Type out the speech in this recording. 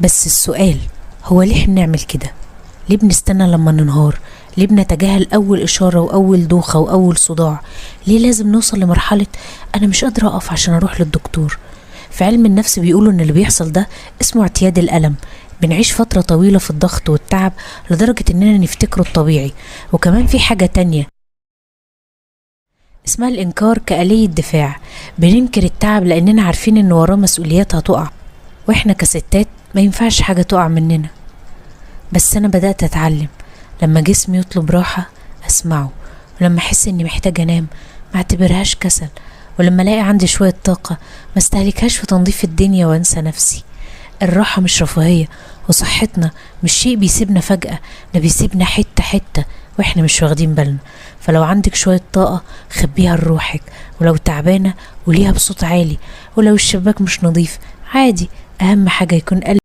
بس السؤال هو ليه بنعمل كده؟ ليه بنستنى لما ننهار؟ ليه بنتجاهل أول إشارة وأول دوخة وأول صداع؟ ليه لازم نوصل لمرحلة أنا مش قادرة أقف عشان أروح للدكتور؟ في علم النفس بيقولوا إن اللي بيحصل ده اسمه اعتياد الألم. بنعيش فترة طويلة في الضغط والتعب لدرجة إننا نفتكره الطبيعي. وكمان في حاجة تانية اسمها الإنكار كآلية دفاع. بننكر التعب لأننا عارفين إن وراه مسؤوليات هتقع، وإحنا كستات ما ينفعش حاجة تقع مننا. بس أنا بدأت أتعلم لما جسمي يطلب راحة أسمعه، ولما أحس إني محتاجة أنام ما اعتبرهاش كسل، ولما ألاقي عندي شوية طاقة ما استهلكهاش في تنظيف الدنيا وأنسى نفسي. الراحة مش رفاهية، وصحتنا مش شيء بيسيبنا فجأة، ده بيسيبنا حتة حتة وإحنا مش واخدين بالنا. فلو عندك شوية طاقة خبيها لروحك، ولو تعبانة قوليها بصوت عالي، ولو الشباك مش نظيف عادي، أهم حاجة يكون قلبك